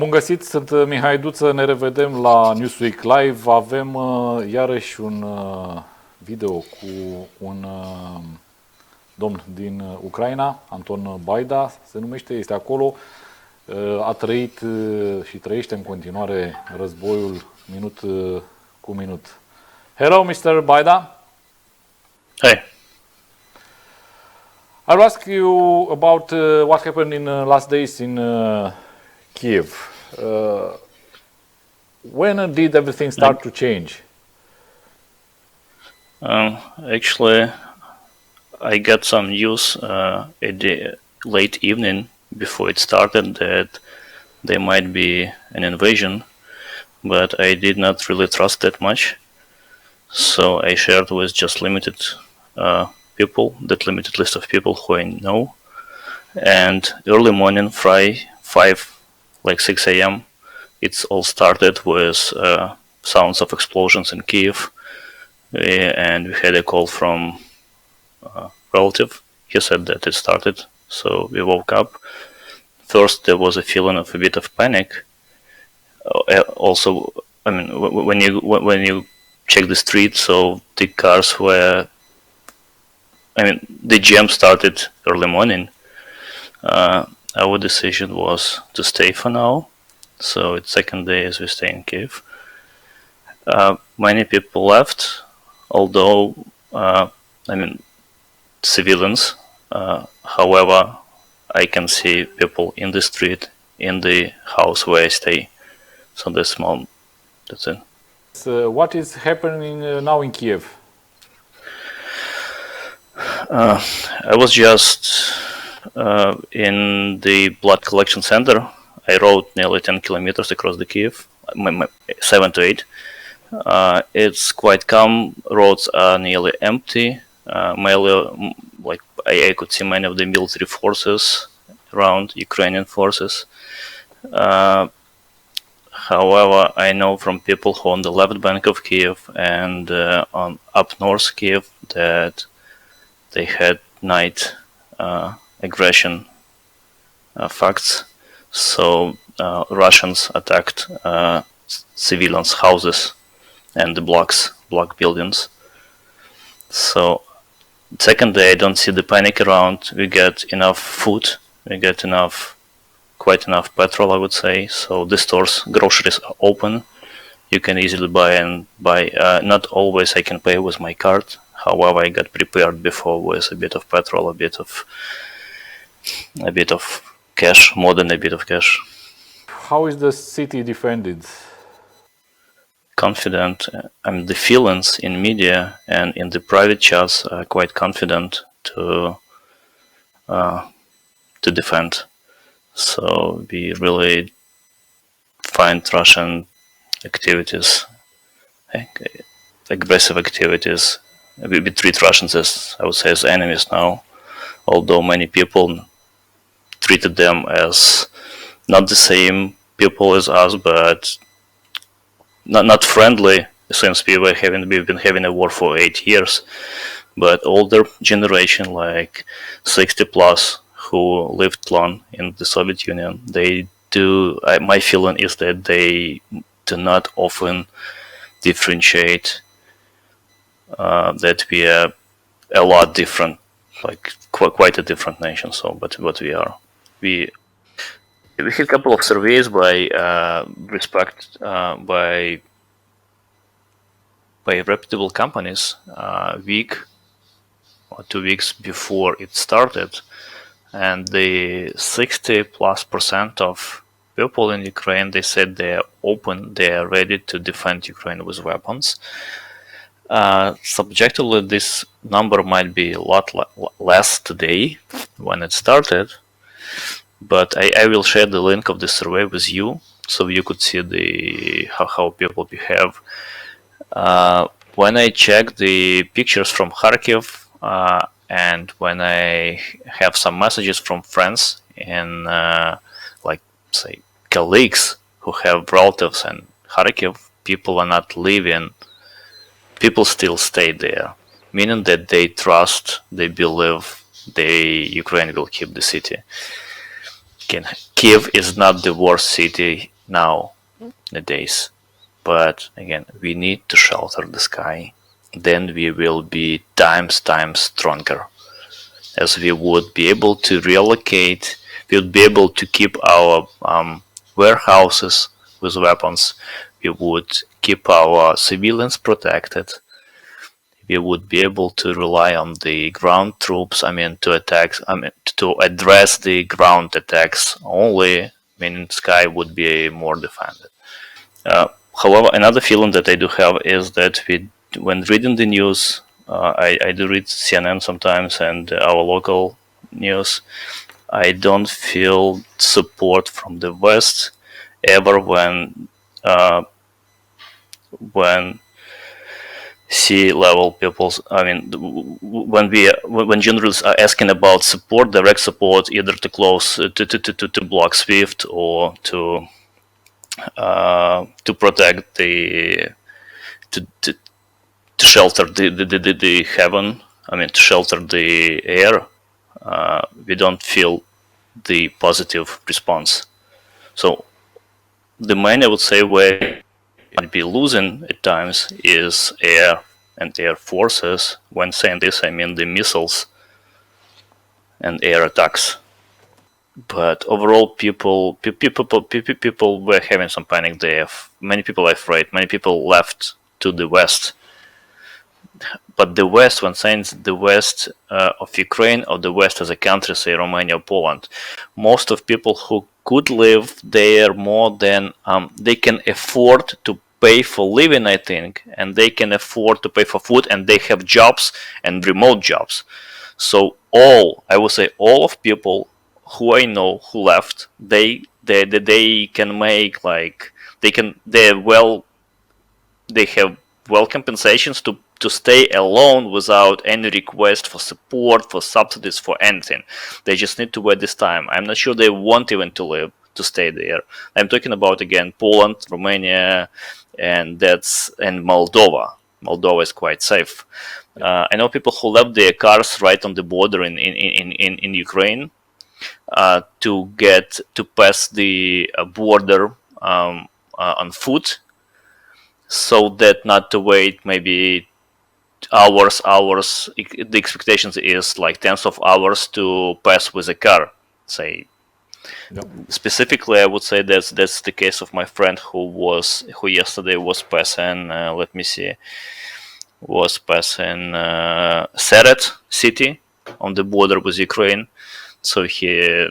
Bun găsit, sunt Mihai Duță, ne revedem la NEWSWEEK Live. Avem iarăși un video cu un domn din Ucraina, Anton se numește, este acolo. A trăit și trăiește în continuare războiul minut cu minut. Hello, Mr. Baida. Hey. I'll ask you about what happened in last days in Kiev. When did everything start to change? Actually, I got some news at the late evening before it started that there might be an invasion, but I did not really trust that much. So I shared with just limited people, that limited list of people who I know. And early morning, Friday, 6 a.m., it's all started with sounds of explosions in Kiev. And we had a call from a relative. He said that it started, so we woke up. First, there was a feeling of a bit of panic. Also, I mean, when you check the street, so the cars were, the jam started early morning. Our decision was to stay for now. So it's second day as we stay in Kiev. Many people left, although, civilians. However, I can see people in the street, in the house where I stay. So that's it. So what is happening now in Kiev? I was just in the blood collection center. I rode nearly 10 kilometers across the Kiev, 7 to 8. It's quite calm. Roads are nearly empty. I could see many of the military forces around, Ukrainian forces. However, I know from people who are on the left bank of Kiev and on up north Kiev that they had night aggression facts. So Russians attacked civilians' houses and the block buildings. So second day, I don't see the panic around. We get enough food. We get quite enough petrol, I would say. So the stores, groceries are open. You can easily buy. Not always I can pay with my card. However, I got prepared before with a bit of petrol, a bit of cash, more than a bit of cash. How is the city defended? Confident. The feelings in media and in the private chats are quite confident to defend. So we really find Russian activities, aggressive activities. We treat Russians as, I would say, as enemies now, although many people treated them as not the same people as us, but not friendly, since we've been having a war for 8 years. But older generation, like 60 plus, who lived long in the Soviet Union, they do. My feeling is that they do not often differentiate that we are a lot different, like quite a different nation. So, but what we are, we had a couple of surveys by reputable companies, week or 2 weeks before it started, and the 60+% of people in Ukraine, they said they are open, they are ready to defend Ukraine with weapons. Subjectively, this number might be a lot less today when it started, but I will share the link of the survey with you so you could see how people behave. When I check the pictures from Kharkiv and when I have some messages from friends and say colleagues who have relatives in Kharkiv, people are not leaving. People still stay there, meaning that they trust, they believe Ukraine will keep the city. again, Kiev is not the worst city nowadays, but again, we need to shelter the sky. Then we will be times stronger, as we would be able to relocate. We would be able to keep our warehouses with weapons. We would keep our civilians protected. We would be able to rely on the ground troops. To address the ground attacks only. Meaning, sky would be more defended. However, another feeling that I do have is that when reading the news, I do read CNN sometimes and our local news. I don't feel support from the West ever when sea level people. When journalists are asking about support, direct support, either to close to block SWIFT or to protect to shelter the heaven. To shelter the air. We don't feel the positive response. So the main, I would say, way might be losing at times is air and air forces. When saying this, I mean the missiles and air attacks. But overall, people were having some panic. Many people are afraid. Many people left to the West. But the West, when saying the West of Ukraine or the West as a country, say Romania or Poland, most of people who could live there more than they can afford to pay for living, I think, and they can afford to pay for food, and they have jobs and remote jobs. So all of people who I know who left, they can make they have well compensations to stay alone without any request for support, for subsidies, for anything. They just need to wait this time. I'm not sure they want even to stay there. I'm talking about, again, Poland, Romania, and Moldova. Moldova is quite safe. I know people who left their cars right on the border in Ukraine to pass the border on foot, so that not to wait maybe hours. The expectations is like tens of hours to pass with a car, say. Yep. Specifically, I would say that's the case of my friend who yesterday was passing. Was passing Seret city on the border with Ukraine. So he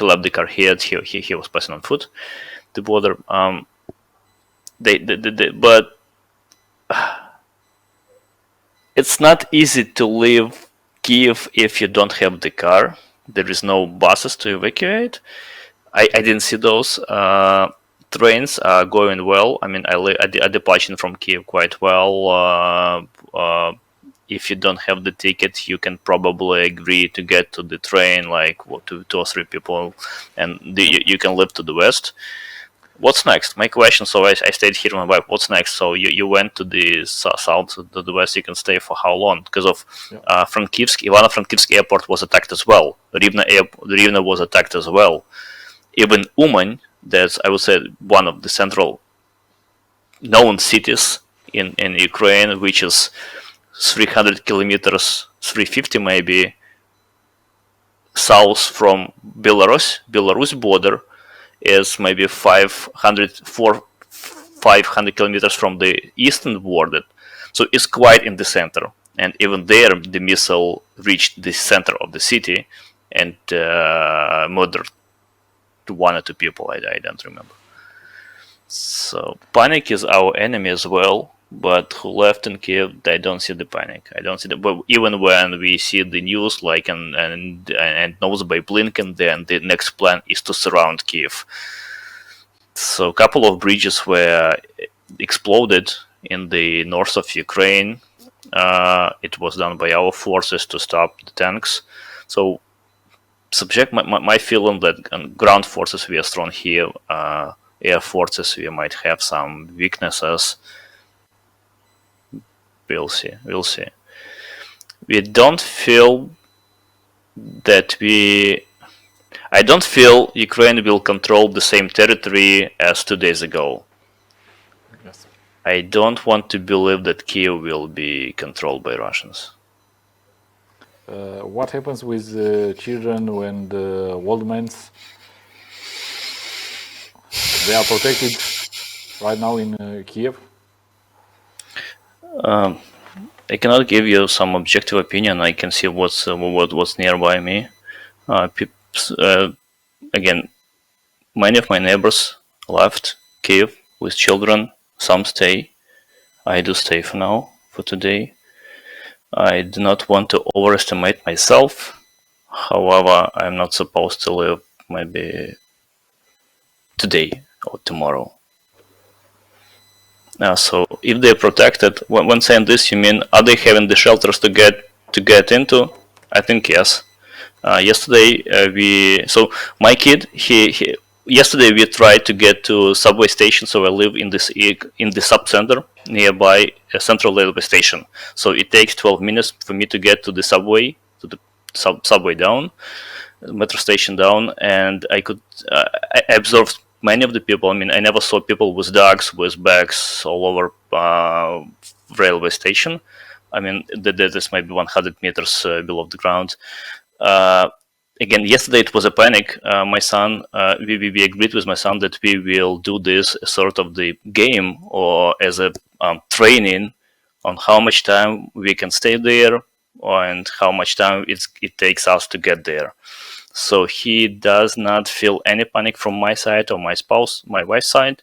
left the car here. He was passing on foot the border. But it's not easy to leave Kiev if you don't have the car. There is no buses to evacuate. I didn't see those. Trains are going well. I departed from Kiev quite well. If you don't have the ticket, you can probably agree to get to the train, like two or three people, and you can live to the west. What's next? My question. So I stayed here with my wife. What's next? So you went to the south, to the west. You can stay for how long? Because of Ivano-Frankivsk airport was attacked as well. Rivne was attacked as well. Even Uman, that's, I would say, one of the central known cities in Ukraine, which is 300 kilometers, 350 maybe, south from Belarus border, is maybe 500 kilometers from the eastern border. So it's quite in the center. And even there, the missile reached the center of the city and murdered one or two people. I don't remember. So panic is our enemy as well. But who left in Kiev, I don't see the panic. I don't see but even when we see the news, like and knows by Blinken, then the next plan is to surround Kiev. So a couple of bridges were exploded in the north of Ukraine. It was done by our forces to stop the tanks. So subject my feeling that ground forces we are strong here, air forces we might have some weaknesses. We'll see. We don't feel that we I don't feel Ukraine will control the same territory as 2 days ago. Yes. I don't want to believe that Kiev will be controlled by Russians. What happens with children when the old men they are protected right now in Kiev? I cannot give you some objective opinion. I can see what's nearby me. Again, many of my neighbors left Kiev with children. Some stay. I do stay for now, for today. I do not want to overestimate myself. However, I'm not supposed to live maybe today or tomorrow. So if they're protected, when saying this, you mean are they having the shelters to get into? I think yes. Yesterday my kid yesterday we tried to get to subway station. So I live in the sub-center nearby a central railway station. So it takes 12 minutes for me to get to the subway, to the subway down, metro station down, and I observed many of the people. I mean, I never saw people with dogs with bags all over railway station. I mean, that is maybe 100 meters below the ground. Again, yesterday it was a panic. My son, we agreed with my son that we will do this sort of the game or as a training on how much time we can stay there and how much time it takes us to get there. So he does not feel any panic from my side or my wife's side.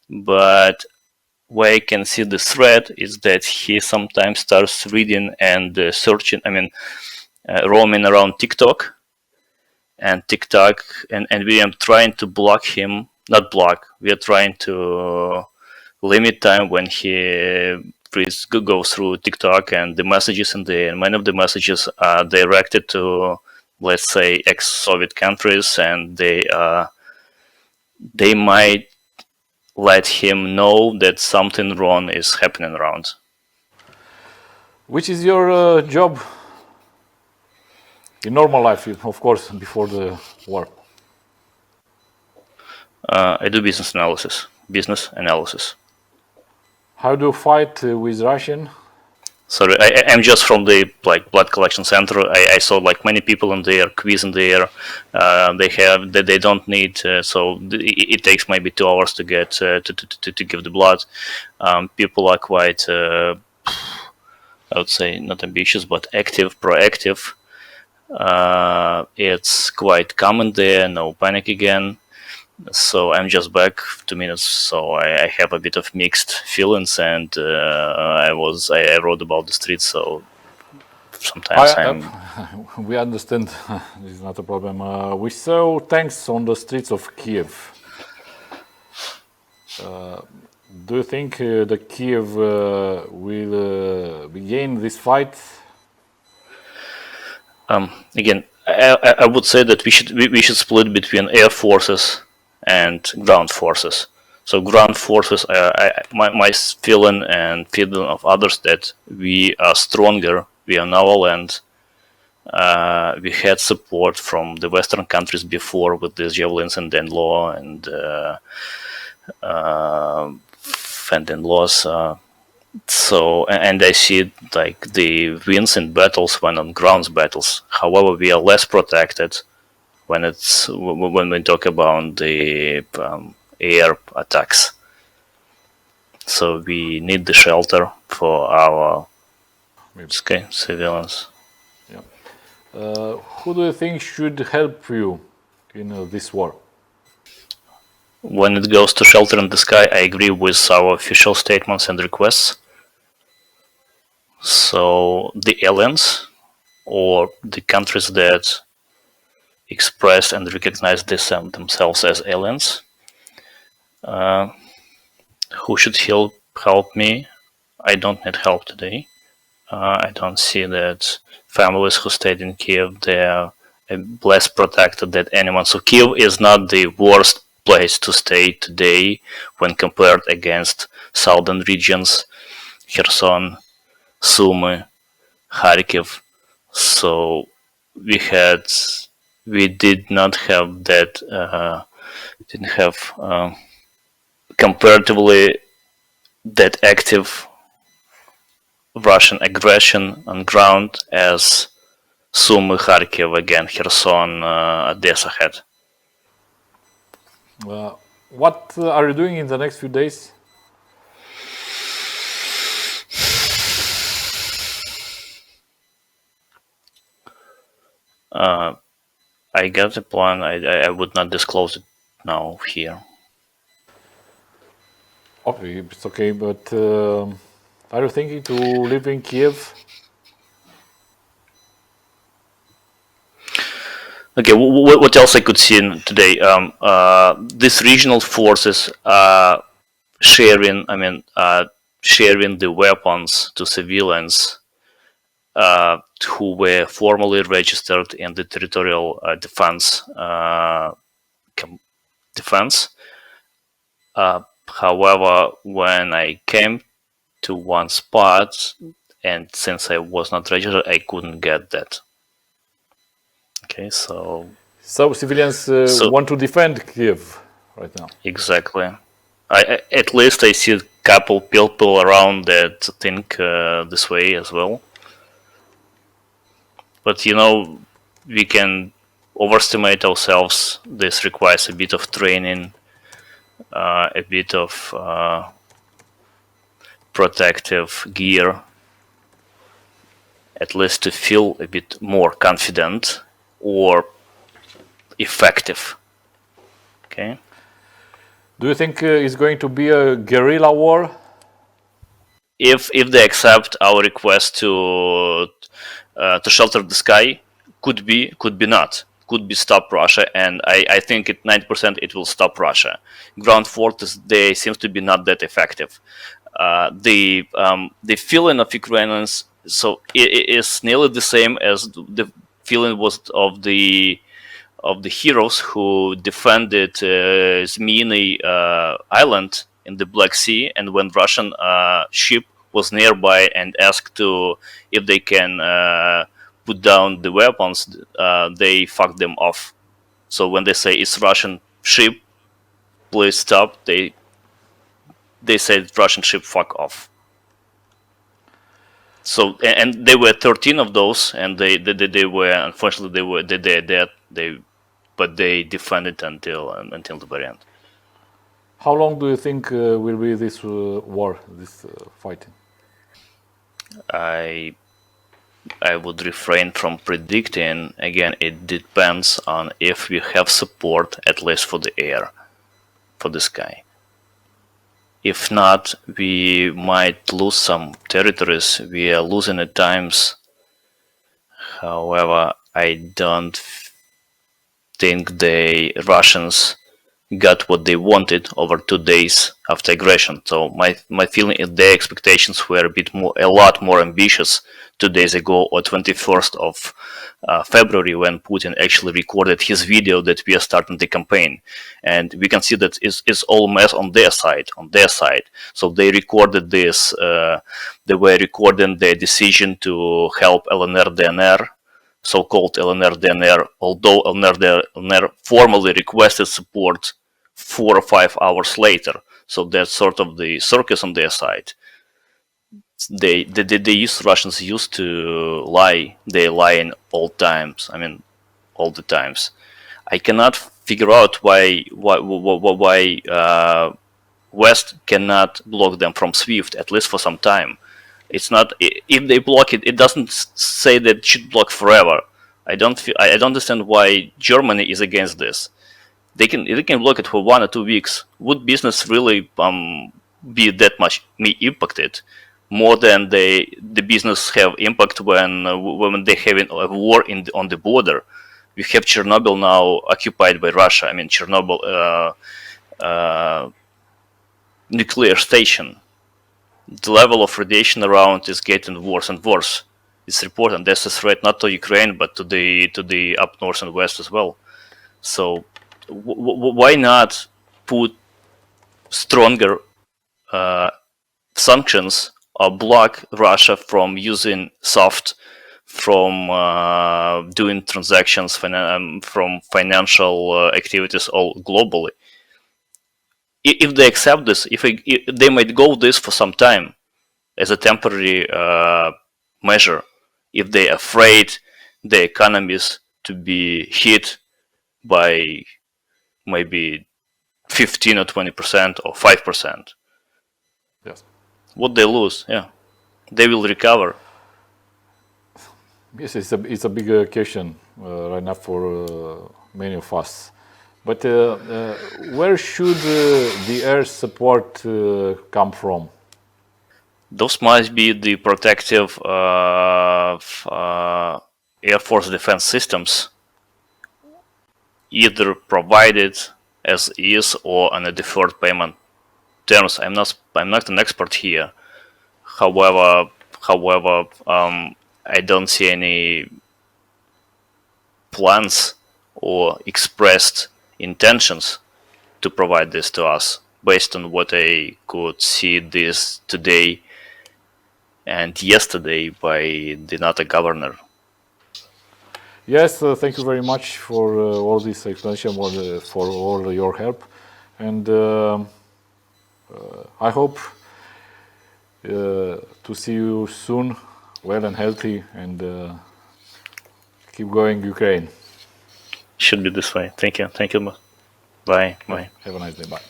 But where I can see the threat is that he sometimes starts reading and searching, roaming around TikTok. And we are trying to block him, not block, we are trying to limit time when he goes through TikTok and the messages in there. And many of the messages are directed to, let's say, ex-Soviet countries, and they might let him know that something wrong is happening around. Which is your job in normal life, of course, before the war? I do business analysis. How do you fight with Russian? Sorry, I'm just from the blood collection center. I saw many people in there, quiz in there. They don't need, so it takes maybe 2 hours to get to give the blood. People are quite, I would say, not ambitious, but active, proactive. It's quite common there, no panic again. So I'm just back 2 minutes, so I have a bit of mixed feelings, and I wrote about the streets, so sometimes we understand. This is not a problem. We saw tanks on the streets of Kiev. Do you think that Kiev will begin this fight? Again, I would say that we should split between air forces and ground forces. So ground forces, my feeling and feeling of others that we are stronger. We are naval, and we had support from the Western countries before with the javelins and then law and laws. So, and I see the wins in battles when on ground battles. However, we are less protected when we talk about the air attacks. So we need the shelter for our civilians. Yeah. Who do you think should help you in this war? When it goes to shelter in the sky, I agree with our official statements and requests. So the aliens or the countries that express and recognize themselves as aliens, who should help me? I don't need help today. I don't see that families who stayed in Kiev, they are less protected than anyone. So Kiev is not the worst place to stay today when compared against southern regions, Kherson, Sumy, Kharkiv. So we had we did not have that, didn't have comparatively that active Russian aggression on ground as Sumy, Kharkiv, again, Kherson, Odessa had. What are you doing in the next few days? I got a plan. I would not disclose it now here. Okay, it's okay, but are you thinking to live in Kiev? Okay, what else I could see today? These regional forces are sharing. Sharing the weapons to civilians who were formally registered in the territorial defense. However, when I came to one spot, and since I was not registered, I couldn't get that. Okay, so civilians want to defend Kiev right now. Exactly. At least I see a couple people around that think this way as well. But we can overestimate ourselves. This requires a bit of training, a bit of protective gear, at least to feel a bit more confident or effective. Okay. Do you think it's going to be a guerrilla war? If they accept our request to shelter the sky, could be not. Could be stop Russia, and I think 90% it will stop Russia. Ground forces, they seems to be not that effective. The feeling of Ukrainians, so it is nearly the same as the feeling was of the heroes who defended Zminy island in the Black Sea, and when Russian ship was nearby and asked if they can put down the weapons, they fucked them off. So when they say it's Russian ship, please stop, they said Russian ship, fuck off. So and there were 13 of those, and they were, unfortunately they're dead. But they defended until the very end. How long do you think will be this war, this fighting? I would refrain from predicting. Again, it depends on if we have support, at least for the air, for the sky. If not, we might lose some territories. We are losing at times. However, I don't think the Russians got what they wanted over 2 days after aggression. So my feeling is their expectations were a lot more ambitious 2 days ago, or 21st of February, when Putin actually recorded his video that we are starting the campaign, and we can see that it's all mess on their side. So they recorded this. They were recording their decision to help LNR DNR. So-called LNR DNR, although LNR DNR formally requested support 4 or 5 hours later. So that's sort of the circus on their side. Russians used to lie. They lie in all times. I mean, all the times. I cannot figure out why West cannot block them from SWIFT, at least for some time. It's not, if they block it, it doesn't say that it should block forever. I don't understand why Germany is against this. They can block it for 1 or 2 weeks. Would business really be that much impacted? More than the business have impact when they having a war on the border. We have Chernobyl now occupied by Russia. I mean, Chernobyl nuclear station. The level of radiation around is getting worse and worse. It's reported that's a threat not to Ukraine but to the up north and west as well. So why not put stronger sanctions or block Russia from using soft from doing transactions from financial activities all globally. If they accept this, if they might go this for some time as a temporary measure, if they're afraid the economies to be hit by maybe 15 or 20% or 5%. Yes. What they lose, they will recover. Yes, it's a big question right now for many of us. But where should the air support come from? Those must be the protective Air Force defense systems, either provided as is or on a deferred payment terms. I'm not an expert here. However, I don't see any plans or expressed intentions to provide this to us based on what I could see this today and yesterday by the NATO governor. Yes, thank you very much for all this explanation, for all your help, and I hope to see you soon, well and healthy, and keep going, Ukraine. Should be this way. Thank you. Bye. Have a nice day. Bye.